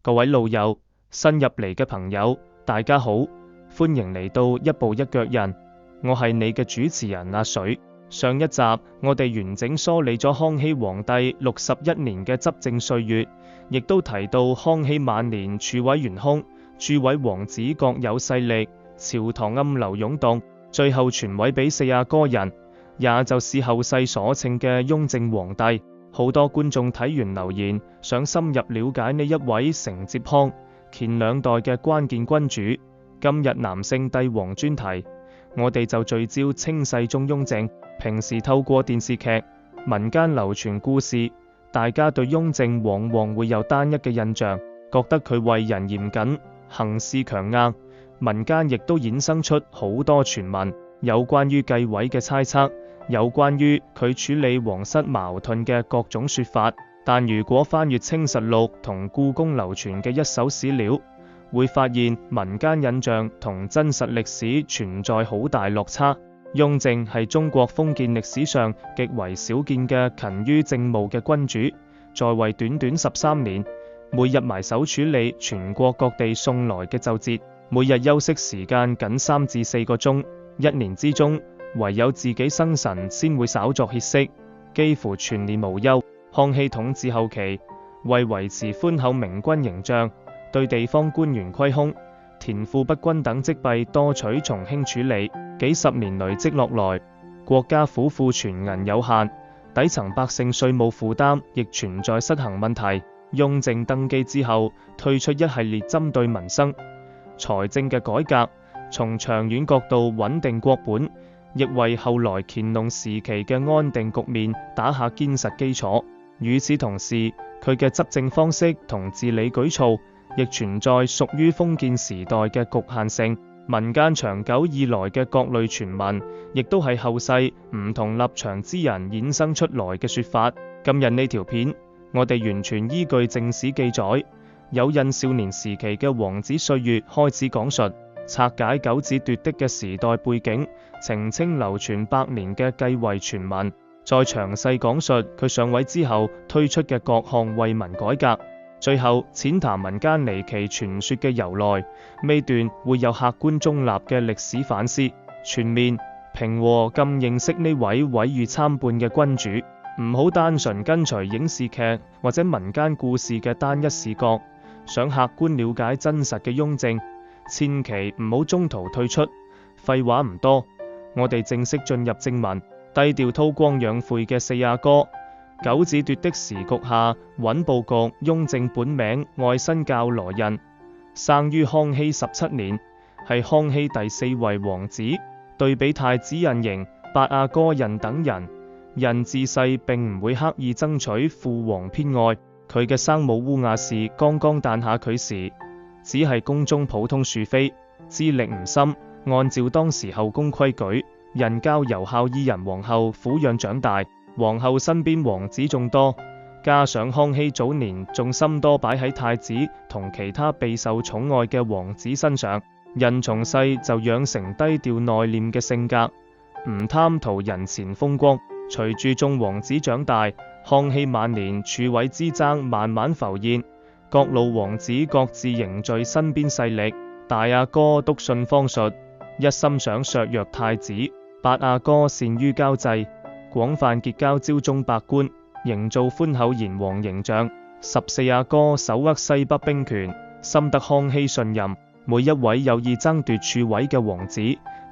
各位老友、新入嚟嘅朋友，大家好，歡迎嚟到一步一腳印。我係你嘅主持人阿水。上一集我哋完整梳理咗康熙皇帝61年嘅執政歲月，亦都提到康熙晚年儲位懸空，諸位王子各有勢力，朝堂暗流湧動，最後傳位俾四阿哥人，也就是後世所稱嘅雍正皇帝。好多觀眾睇完留言，想深入了解呢一位承接康、乾兩代嘅關鍵君主。今日男性帝王專題，我哋就聚焦清世宗雍正。平時透過電視劇、民間流傳故事，大家對雍正往往會有單一嘅印象，覺得佢為人嚴謹、行事強硬。民間亦都衍生出好多傳聞，有關於繼位嘅猜測，有關於佢處理皇室矛盾嘅各種說法。但如果翻閱清實錄同故宮流傳嘅一手史料，會發現民間印象同真實歷史存在好大落差。雍正係中國封建歷史上極為少見嘅勤於政務嘅君主，在位短短13年，每日埋首處理全國各地送來嘅奏摺，每日休息時間僅3至4個鐘，一年之中唯有自己生辰先會稍作歇息，幾乎全年無休。康熙統治後期，為維持寬厚明君形象，對地方官員虧空、田賦不均等積弊多取從輕處理，幾十年累積落來，國家府庫存銀有限，底層百姓稅務負擔亦存在失衡問題。雍正登基之後，推出一系列針對民生、財政嘅改革，從長遠角度穩定國本，亦為後來乾隆時期嘅安定局面打下堅實基礎。與此同時，佢嘅執政方式同治理舉措，亦存在屬於封建時代嘅局限性。民間長久以來嘅各類傳聞，亦都係後世唔同立場之人衍生出來嘅說法。今日呢條片，我哋完全依據正史記載，有印少年時期嘅王子歲月開始講述，拆解九子奪嫡嘅時代背景，澄清流傳百年嘅繼位傳聞，再詳細講述佢上位之後推出嘅各項惠民改革。最後淺談民間離奇傳說嘅由來，尾段會有客觀中立嘅歷史反思，全面、平和咁認識呢位毀譽參半嘅君主。唔好單純跟隨影視劇或者民間故事嘅單一視角，想客觀了解真實嘅雍正，千祈唔好中途退出。廢話唔多，我哋正式進入正文。低調韜光養晦嘅四阿哥，九子奪嫡時局下穩佈局。雍正本名愛新覺羅胤，生於康熙17年，係康熙第4位王子。對比太子胤型、八阿哥胤等人，胤自細並唔會刻意爭取父皇偏愛。佢嘅生母烏雅氏剛剛誕下佢時，只係宮中普通庶妃，資歷唔深。按照當時後宮規矩，胤交由孝懿仁皇后撫養長大。皇后身邊王子眾多，加上康熙早年重心多擺喺太子同其他備受寵愛嘅王子身上，胤從細就養成低調內斂嘅性格，唔貪圖人前風光。隨住眾王子長大，康熙晚年儲位之爭慢慢浮現，各路王子各自凝聚身邊勢力。大阿哥篤信方術，一心想削弱太子；八阿哥善於交際，廣泛結交朝中百官，營造寬厚賢皇形象。14阿哥手握西北兵權，深得康熙信任。每一位有意爭奪儲位嘅王子，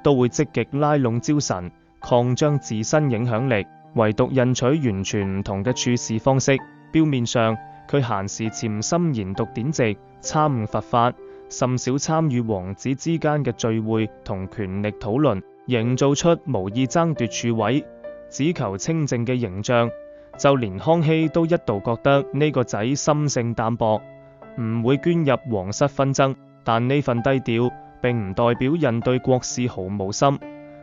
都會積極拉攏朝臣，擴張自身影響力。唯獨胤取完全唔同嘅處事方式。表面上，佢閒時潛心研讀典籍，參悟佛法，甚少參與王子之間嘅聚會同權力討論，營造出無意爭奪儲位，只求清靜嘅形象。就連康熙都一度覺得呢個仔心性淡薄，唔會捲入皇室紛爭。但呢份低調並唔代表胤對國事毫無心，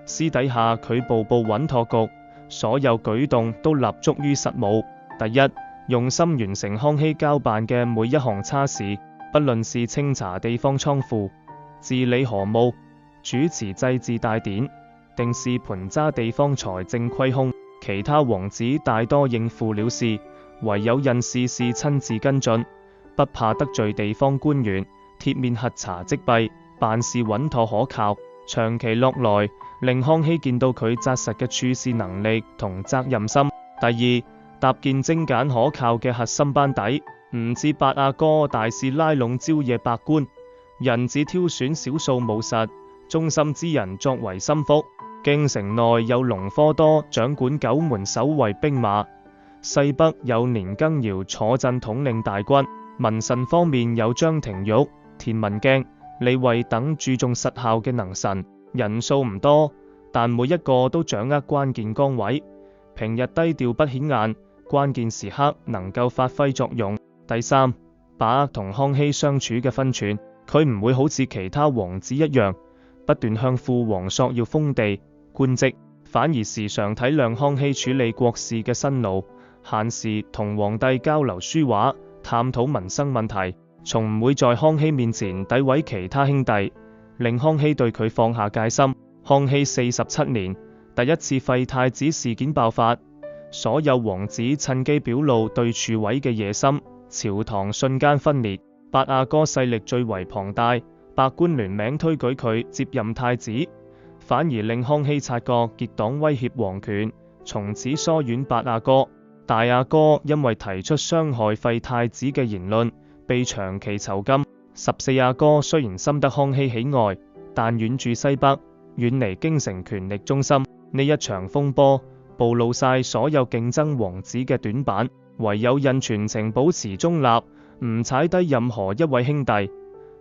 私底下佢步步穩妥局，所有舉動都立足於實務。第一，用心完成康熙交辦嘅每一項差事，不論是清查地方倉庫、治理河務、主持祭祀大典，定是盤揸地方財政虧空，其他王子大多應付了事，唯有胤事事親自跟進。不怕得罪地方官員，鐵面核查積弊，辦事穩妥可靠。長期落來，令康熙見到佢紮實嘅處事能力同責任心。第二，搭建精簡可靠嘅核心班底，唔似八阿哥大肆拉攏朝野百官，人只挑選少數務實、忠心之人作為心腹。京城內有隆科多掌管九門守衛兵馬，西北有年羹堯坐鎮統領大軍，民臣方面有張廷玉、田文鏡、李衛等注重實效嘅能臣，人數唔多，但每一個都掌握關鍵崗位，平日低調不顯眼，關鍵時刻能夠發揮作用。第三，把握同康熙相處嘅分寸，佢唔會好似其他王子一樣不斷向父皇索要封地官職，反而時常體諒康熙處理國事嘅辛勞，閒時同皇帝交流書畫，探討民生問題，從唔會在康熙面前詆毀其他兄弟，令康熙對佢放下戒心。康熙47年，第一次廢太子事件爆發，所有王子趁機表露對儲位嘅野心，朝堂瞬間分裂。八阿哥勢力最為龐大，百官聯名推舉佢接任太子，反而令康熙察覺結黨威脅皇權，從此疏遠八阿哥。大阿哥因為提出傷害廢太子嘅言論，被長期囚禁。14阿哥雖然深得康熙喜愛，但遠住西北，遠離京城權力中心。呢一場風波暴露晒所有競爭王子嘅短板，唯有印全程保持中立，唔踩低任何一位兄弟，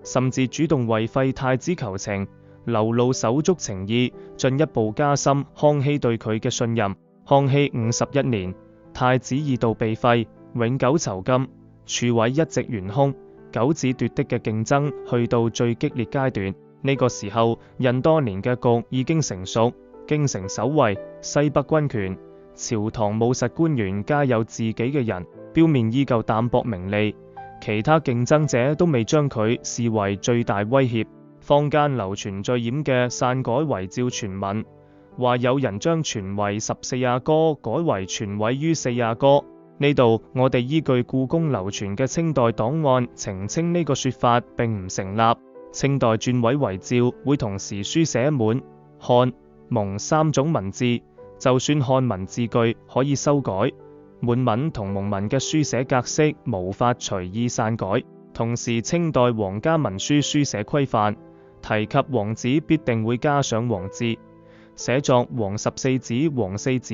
甚至主動為廢太子求情，流露手足情義，進一步加深康熙對佢嘅信任。康熙51年，太子二度被廢，永久囚禁，儲位一直懸空，九子奪嫡嘅競爭去到最激烈階段。呢個時候，印多年嘅局已經成熟，京城守衛、西北軍權、朝堂務實官員皆有自己嘅人，表面依舊淡泊名利，其他競爭者都未將佢視為最大威脅。坊間流傳最掩嘅篡改遺詔傳聞，話有人將傳位14阿哥改為傳位於4阿哥。呢度我哋依據故宮流傳嘅清代檔案澄清呢個說法並唔成立。清代轉位遺詔會同時書寫滿、漢、蒙三種文字，就算漢文字句可以修改，滿文同蒙文嘅書寫格式無法隨意篡改。同時清代皇家文書書寫規範提及王子必定會加上王字，寫作皇14子、皇4子，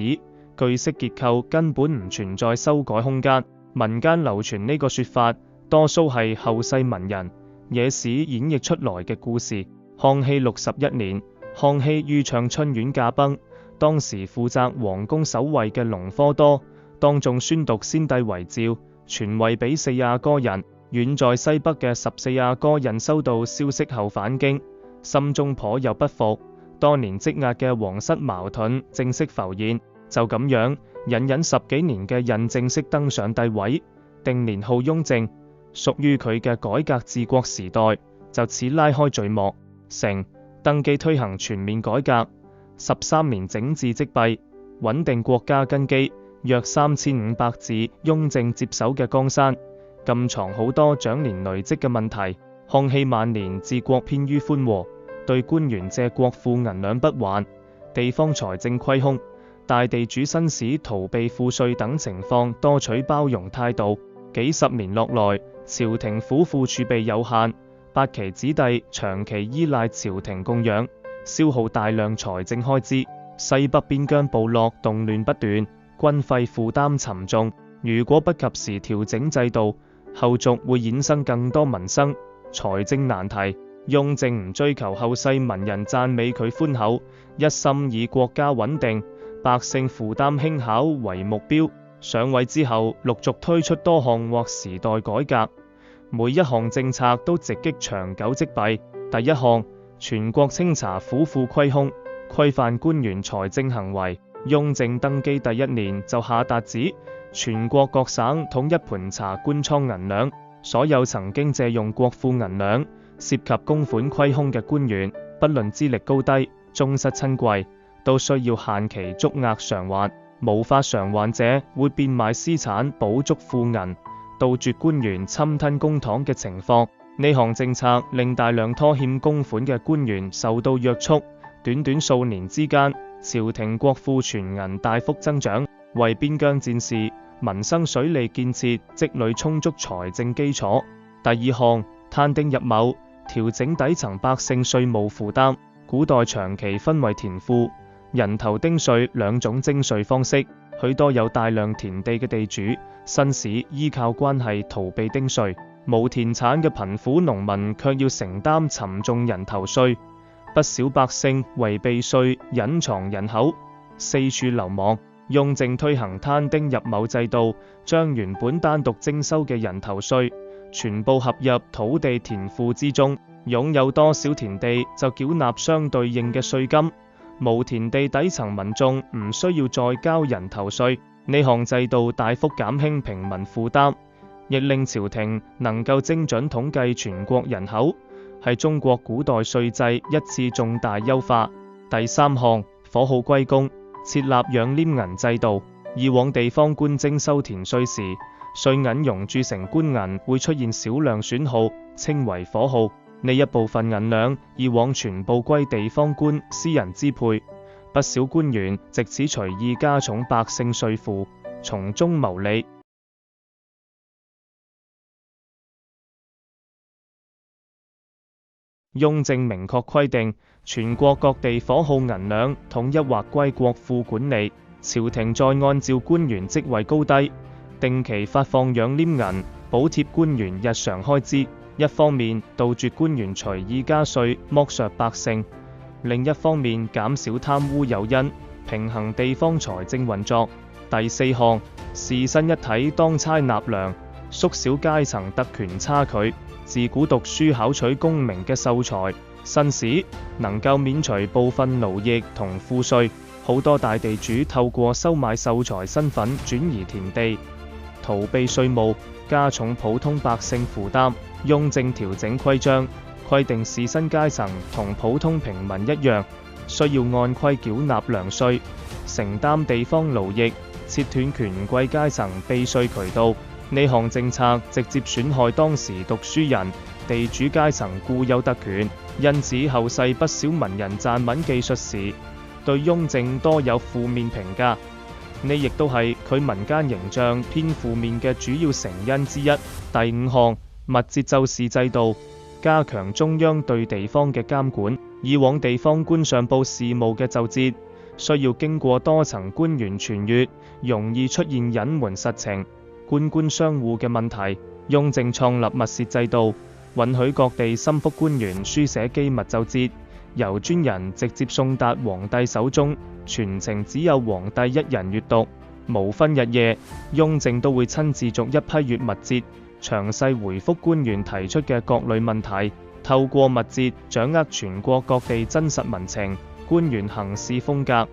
句式結構根本唔存在修改空間。民間流傳呢個說法，多數係後世文人野史演繹出來嘅故事。康熙61年，康熙於暢春院駕崩，當時負責皇宮守衛嘅隆科多當眾宣讀先帝遺詔，傳位俾4阿哥人。遠在西北嘅14阿哥人收到消息後返京，心中頗有不服，多年積壓嘅皇室矛盾正式浮現。就咁樣，隱忍10幾年嘅印正式登上帝位，定年號雍正，屬於佢嘅改革治國時代就此拉開序幕。成登基推行全面改革，13年整治積弊，穩定國家根基。約3500字，雍正接手嘅江山禁藏好多長年累積嘅問題。康熙晚年治國偏於寬和，對官員借國庫銀兩不還，地方財政虧空，大地主紳士逃避賦稅等情況多取包容態度。幾十年落來，朝廷府庫儲備有限，八旗子弟長期依賴朝廷供養，消耗大量財政開支。西北邊疆部落動亂不斷，軍費負擔沉重。如果不及時調整制度，後續會衍生更多民生、財政難題。雍正唔追求後世文人讚美佢寬厚，一心以國家穩定、百姓負擔輕巧為目標。上位之後，陸續推出多項劃時代改革，每一項政策都直擊長久積弊。第一項，全國清查府庫虧空，規範官員財政行為。雍正登基第1年就下達旨，全國各省統一盤查官倉銀兩，所有曾經借用國庫銀兩涉及公款虧空嘅官員，不論資歷高低、宗室親貴，都需要限期足額償還。無法償還者會變賣私產補足庫銀，杜絕官員侵吞公帑嘅情況。呢項政策令大量拖欠公款嘅官員受到約束，短短數年之間，朝廷國庫存銀大幅增長，為邊疆戰事、民生水利建設積累充足財政基礎。第二項，攤丁入畝，調整底層百姓稅務負擔。古代長期分為田賦、人頭丁稅兩種徵稅方式，許多有大量田地嘅地主、紳士依靠關係逃避丁稅。無田產嘅貧苦農民卻要承擔沉重人頭稅，不少百姓為避稅隱藏人口，四處流亡。雍正推行攤丁入畝制度，將原本單獨徵收嘅人頭稅全部合入土地田賦之中，擁有多少田地就繳納相對應嘅稅金，無田地底層民眾唔需要再交人頭稅。呢項制度大幅減輕平民負擔，亦令朝廷能夠精準統計全國人口，係中國古代稅制一次重大優化。第三項，火耗歸公，設立養廉銀制度。以往地方官徵收田稅時，稅銀熔鑄成官銀會出現少量損耗，稱為火耗。呢一部分銀兩以往全部歸地方官私人支配，不少官員藉此隨意加重百姓稅負，從中牟利。雍正明確規定，全國各地火耗銀兩統一劃歸國庫管理，朝廷再按照官員職位高低，定期發放養廉銀，補貼官員日常開支。一方面杜絕官員隨意加稅剝削百姓，另一方面減少貪污誘因，平衡地方財政運作。第四項，士紳一體當差納糧，縮小階層特權差距。自古讀書考取功名嘅秀才、紳士能夠免除部分勞役同賦稅，好多大地主透過收買秀才身份轉移田地，逃避稅務，加重普通百姓負擔。雍正調整規章，規定士紳階層同普通平民一樣，需要按規繳納糧稅，承擔地方勞役，切斷權貴階層避稅渠道。呢項政策直接損害當時讀書人、地主階層固有特權，因此後世不少文人撰文記述時，對雍正多有負面評價。呢亦都係佢民間形象偏負面嘅主要成因之一。第五項，密節奏使制度，加強中央對地方嘅監管。以往地方官上報事務嘅奏摺，需要經過多層官員傳閱，容易出現隱瞞實情、官相護嘅問題。雍正創立密節制度，允許各地心腹官員書寫機密奏摺，由專人直接送達皇帝手中，全程只有皇帝一人閱讀，無分日夜。雍正都會親自逐一批閱密節，詳細回覆官員提出嘅各類問題，透過密節掌握全國各地真實民情、官員行事風格，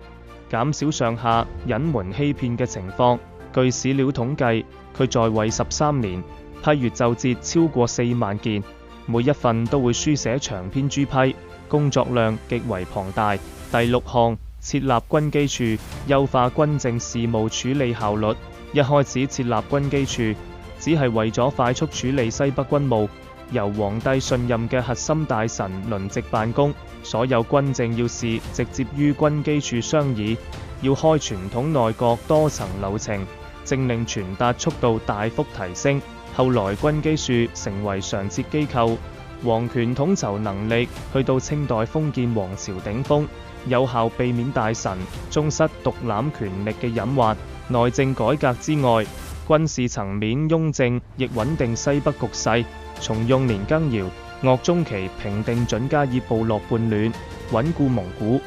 減少上下隱瞞欺騙嘅情況。據史料統計，佢在位13年，批閱奏摺超過4萬件，每一份都會書寫長篇諸批，工作量極為龐大。第六項，設立軍機處，優化軍政事務處理效率。一開始設立軍機處，只係為咗快速處理西北軍務，由皇帝信任嘅核心大臣輪值辦公，所有軍政要事直接於軍機處商議，要開傳統內閣多層流程，政令傳達速度大幅提升。後來軍機處成為常設機構，皇權統籌能力去到清代封建王朝頂峰，有效避免大臣、宗室獨攬權力嘅隱患。內政改革之外，軍事層面雍正亦穩定西北局勢，從雍年羹堯、鄂中期平定準噶爾部落叛亂，穩固蒙古、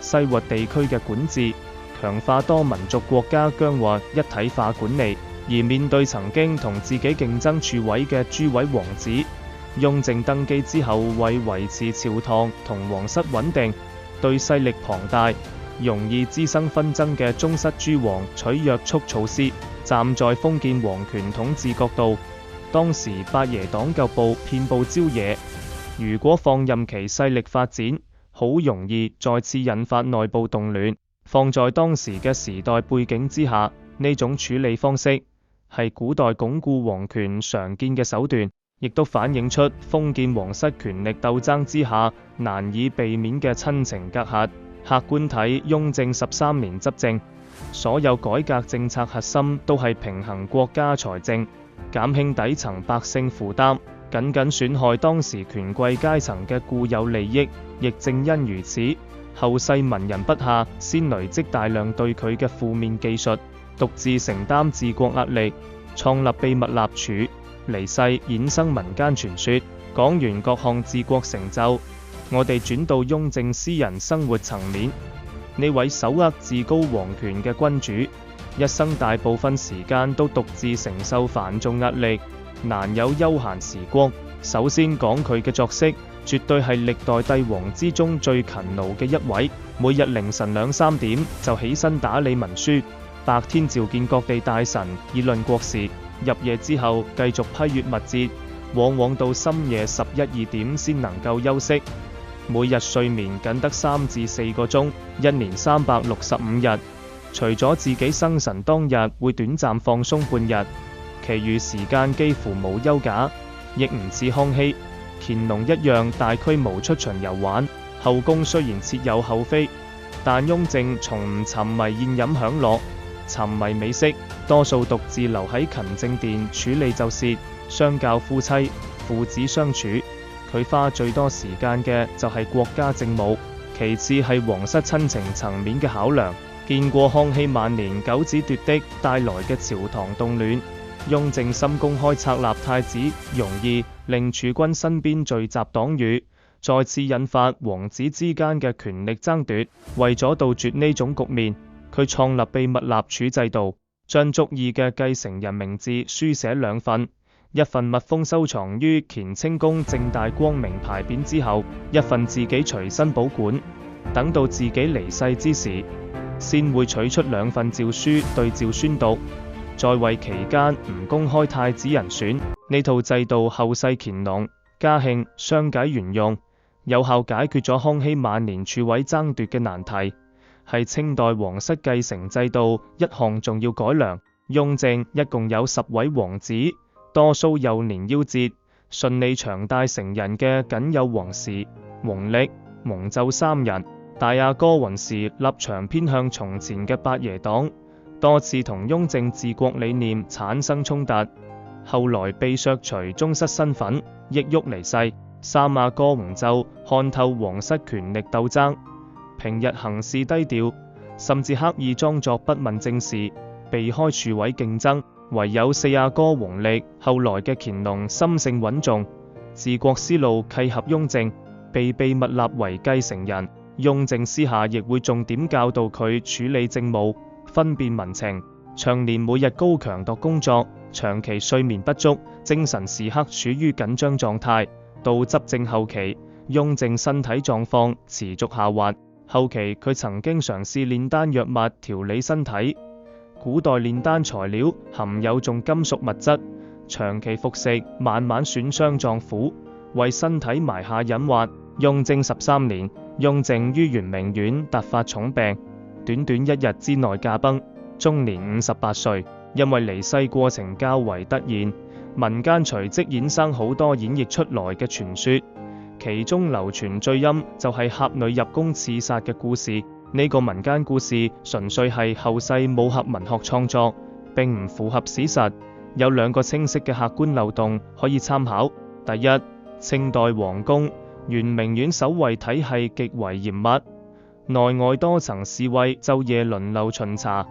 西域地區嘅管治，強化多民族國家疆域一體化管理。而面對曾經同自己競爭廚位嘅諸位王子，雍正登基之後，為維持朝堂同皇室穩定，對勢力龐大、容易滋生紛爭嘅宗室諸王取約束措施。站在封建皇權統治角度，當時八爺黨舊部遍佈朝野，如果放任其勢力發展，好容易再次引發內部動亂。放在當時嘅時代背景之下，呢種處理方式係古代鞏固皇權常見嘅手段，亦都反映出封建皇室權力鬥爭之下難以避免嘅親情隔閡。客觀睇雍正13年執政，所有改革政策核心都係平衡國家財政，減輕底層百姓負擔，僅僅損害當時權貴階層嘅固有利益。亦正因如此，後世文人筆下先累積大量對佢嘅負面記述，獨自承擔治國壓力，創立秘密立儲，離世衍生民間傳說。講完各項治國成就，我哋轉到雍正私人生活層面。呢位手握至高皇權嘅君主，一生大部分時間都獨自承受繁重壓力，難有休閒時光。首先講佢嘅作息，絕對係歷代帝王之中最勤勞嘅一位。每日凌晨2、3點就起身打理文書，白天召見各地大臣議論國事，入夜之後繼續批閱密節，往往到深夜11、2點先能夠休息。每日睡眠僅得3至4個鐘，一年365日，除咗自己生辰當日會短暫放鬆半日，其餘時間幾乎冇休假。亦唔似康熙、乾隆一樣大規模出巡遊玩。後宮雖然設有后妃，但雍正從唔沉迷宴飲享樂，沉迷美色，多數獨自留喺勤政殿處理奏事，相較夫妻、父子相處。佢花最多時間嘅就係國家政務，其次係皇室親情層面嘅考量。見過康熙晚年九子奪嫡帶來嘅朝堂動亂，雍正深公開策立太子容易令儲君身邊聚集黨羽，再次引發皇子之間嘅權力爭奪。為咗杜絕呢種局面，佢創立秘密立儲制度，將足以嘅繼承人名字書寫2份，一份密封收藏於乾清宮正大光明牌匾之後，一份自己隨身保管，等到自己離世之時，先會取出2份詔書對照宣讀。在位期間唔公開太子人選。呢套制度後世乾隆、嘉慶相繼沿用，有效解決咗康熙晚年儲位爭奪嘅難題，係清代皇室繼承制度一項重要改良。雍正一共有10位皇子，多數幼年夭折，順利長大成人嘅僅有王氏、弘曆、弘晝3人。大阿哥弘時立場偏向從前嘅八爺黨，多次同雍正治國理念產生衝突，後來被削除宗室身份，抑鬱離世。三阿哥弘晝看透皇室權力鬥爭，平日行事低調，甚至刻意裝作不問政事，避開儲位競爭。唯有四阿哥弘曆，後來嘅乾隆心性穩重，治國思路契合雍正，被秘密立為繼承人。雍正私下亦會重點教導佢處理政務，分辨民情，長年每日高強度工作，長期睡眠不足，精神時刻處於緊張狀態。到執政後期，雍正身體狀況持續下滑，後期佢曾經嘗試煉丹藥物調理身體。古代煉丹材料含有重金屬物質，長期服食慢慢損傷臟腑，為身體埋下隱患。雍正13年，雍正於圓明園突發重病，短短1日之內駕崩，終年58歲。因為離世過程較為突然，民間隨即衍生好多演繹出來嘅傳說，其中流傳最陰就係俠女入宮刺殺嘅故事。呢個民間故事純粹係後世武俠文學創作，並唔符合史實。有2個清晰嘅客觀漏洞可以參考。第一，清代皇宮圓明園守衛體系極為嚴密，內外多層侍衛晝夜輪流巡查，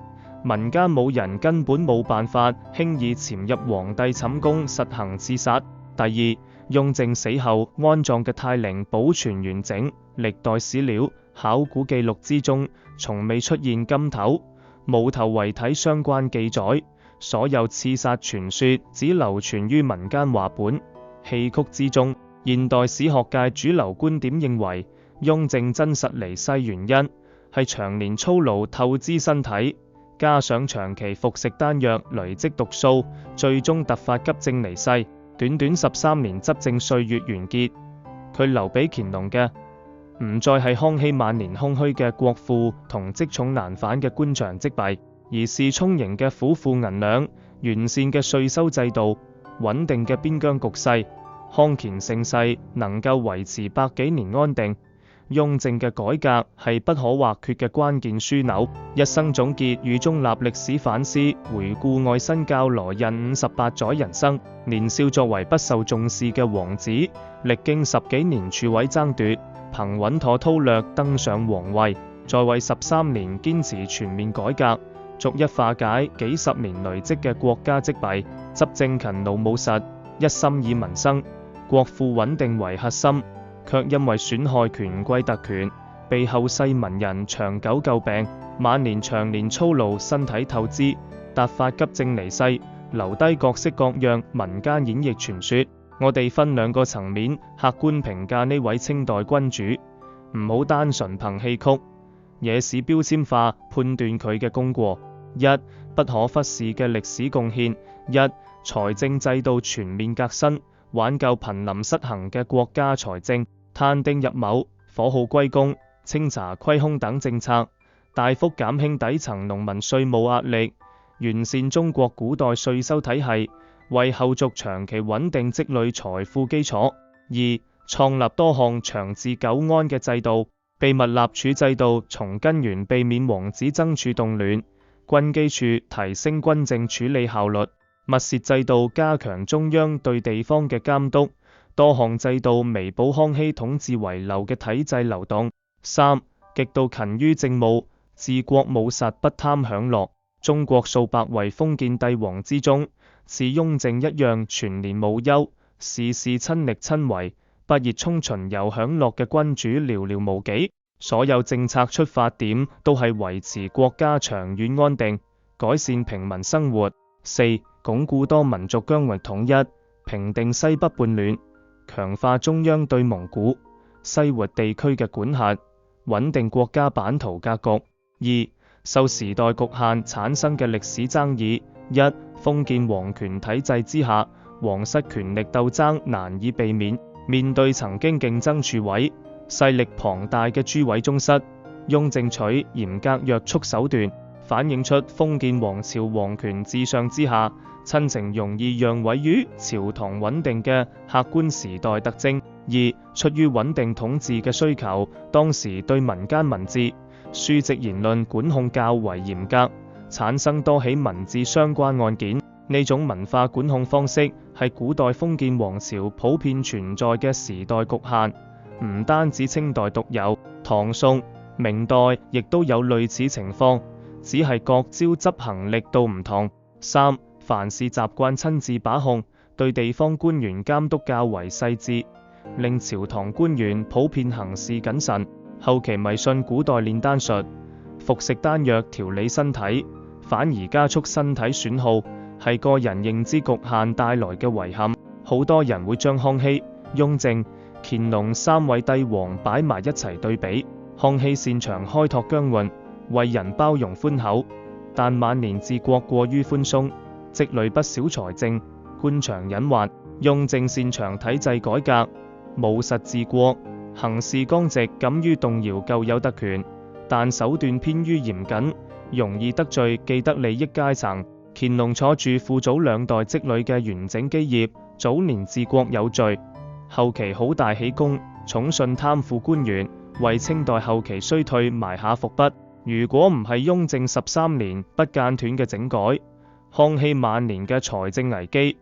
民間冇人根本冇辦法輕易潛入皇帝寢宮實行刺殺。第二，雍正死後安葬嘅泰陵保存完整，歷代史料、考古記錄之中從未出現金頭、冇頭遺體相關記載，所有刺殺傳說只流傳於民間話本、戲曲之中。現代史學界主流觀點認為，雍正真實離世原因係長年操勞透支身體，加上長期服食丹藥累積毒素，最終突發急症離世。短短13年執政歲月完結，佢留俾乾隆嘅唔再係康熙晚年空虛嘅國庫同積重難返嘅官場積弊，而是充盈嘅府庫銀兩，完善嘅稅收制度、穩定嘅邊疆局勢、康乾盛世能夠維持百幾年安定。雍正嘅改革係不可或缺嘅關鍵樞紐。一生總結與中立歷史反思，回顧愛新覺羅任58載人生。年少作為不受重視嘅王子，歷經10幾年儲位爭奪，憑穩妥韜略登上皇位，在位13年堅持全面改革，逐一化解幾十年累積嘅國家積弊，執政勤勞務實，一心以民生、國庫穩定為核心，卻因為損害權貴特權，被後世文人長久詬病。晚年長年操勞，身體透支，突發急症離世，留低各式各樣民間演繹傳說。我哋分兩個層面客觀評價呢位清代君主，唔好單純憑戲曲、野史標籤化判斷佢嘅功過。一、不可忽視嘅歷史貢獻：一、財政制度全面革新，挽救瀕臨失衡嘅國家財政，攤丁入畝、火耗歸公、清查虧空等政策，大幅減輕底層農民稅務壓力，完善中國古代稅收體系，為後續長期穩定積累財富基礎。二、創立多項長治久安嘅制度，秘密立儲制度從根源避免王子爭儲動亂，軍機處提升軍政處理效率，密竊制度加強中央對地方嘅監督，多項制度彌補康熙統治遺留嘅體制漏洞。三、極度勤於政務，治國務實，不貪享樂。中國數百位封建帝王之中，似雍正一樣全年無休，事事親力親為，不熱衷巡遊享樂嘅君主寥寥無幾。所有政策出發點都係維持國家長遠安定，改善平民生活。四、鞏固多民族疆域統一，平定西北叛亂，強化中央對蒙古、西活地區嘅管轄，穩定國家版圖格局。二、受時代局限產生嘅歷史爭議：一、封建皇權體制之下，皇室權力鬥爭難以避免。面對曾經競爭廚位、勢力龐大嘅諸位宗室，雍正取嚴格約束手段，反映出封建王朝皇權至上之下，親情容易讓位於朝堂穩定嘅客觀時代特徵。二、出於穩定統治嘅需求，當時對民間文字、書籍言論管控較為嚴格，產生多起文字相關案件。呢種文化管控方式係古代封建王朝普遍存在嘅時代局限，唔單止清代獨有，唐宋、明代亦都有類似情況，只係各招執行力度唔同。三、凡事習慣親自把控，對地方官員監督較為細緻，令朝堂官員普遍行事謹慎。後期迷信古代煉丹術，服食丹藥調理身體，反而加速身體損耗，係個人認知局限帶來嘅遺憾。好多人會將康熙、雍正、乾隆三位帝王擺埋一齊對比。康熙擅長開拓疆域，為人包容寬厚，但晚年治國過於寬鬆，積累不少財政，官場隱患。雍正擅長體制改革，務實治國，行事剛直，敢於動搖舊有特權，但手段偏於嚴謹，容易得罪既得利益階層。乾隆坐住父祖兩代積累嘅完整基業，早年治國有序，後期好大喜功，寵信貪腐官員，為清代後期衰退埋下伏筆。如果唔係雍正13年不間斷嘅整改，康熙晚年嘅財政危機、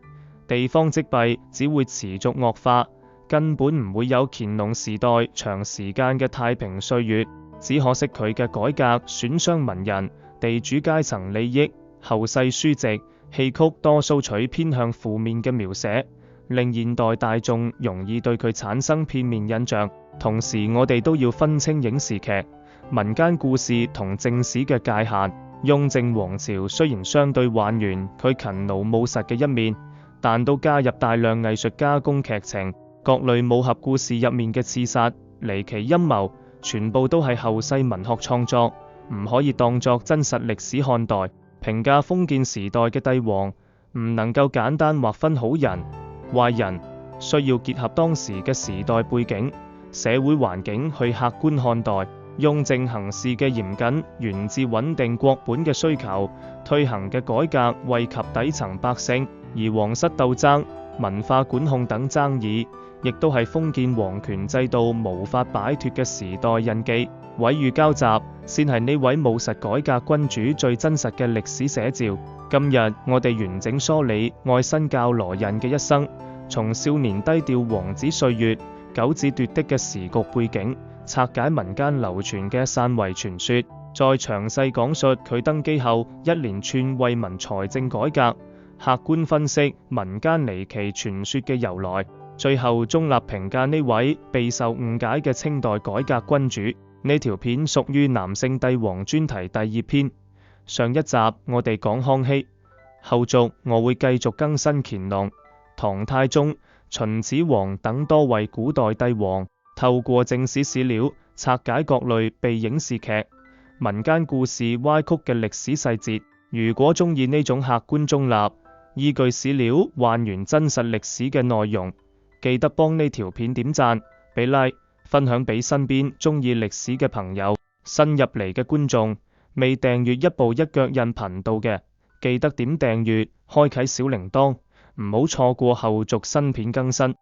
地方積弊只會持續惡化，根本唔會有乾隆時代長時間嘅太平歲月。只可惜佢嘅改革損傷文人、地主階層利益。後世書籍、戲曲多數取偏向負面嘅描寫，令現代大眾容易對佢產生片面印象。同時，我哋都要分清影視劇、民間故事同正史嘅界限。雍正王朝雖然相對還原佢勤勞務實嘅一面，但都加入大量藝術加工劇情，各類武俠故事入面嘅刺殺、離奇陰謀，全部都係後世文學創作，唔可以當作真實歷史看待。評價封建時代嘅帝王，唔能夠簡單劃分好人、壞人，需要結合當時嘅時代背景、社會環境去客觀看待。雍正行事嘅嚴謹源自穩定國本嘅需求，推行嘅改革惠及底層百姓，而皇室鬥爭、文化管控等爭議，亦都係封建皇權制度無法擺脫嘅時代印記。毀譽交集，先係呢位務實改革君主最真實嘅歷史寫照。今日我哋完整梳理愛新覺羅胤嘅一生，從少年低調王子歲月、九子奪嫡嘅時局背景，拆解民間流傳嘅篡位傳說，再詳細講述佢登基後一連串惠民財政改革，客觀分析民間離奇傳說嘅由來，最後中立評價呢位備受誤解嘅清代改革君主。呢條片屬於男性帝王專題第2篇。上一集我哋講康熙，後續我會繼續更新乾隆、唐太宗、秦始皇等多位古代帝王，透過正史史料拆解各類被影視劇、民間故事歪曲嘅歷史細節。如果中意呢種客觀中立、依據史料還原真實歷史嘅內容，記得幫呢條片點讚、俾 like、分享俾身邊中意歷史嘅朋友。新入嚟嘅觀眾，未訂閱一步一腳印頻道嘅，記得點訂閱，開啟小鈴鐺，唔好錯過後續新片更新。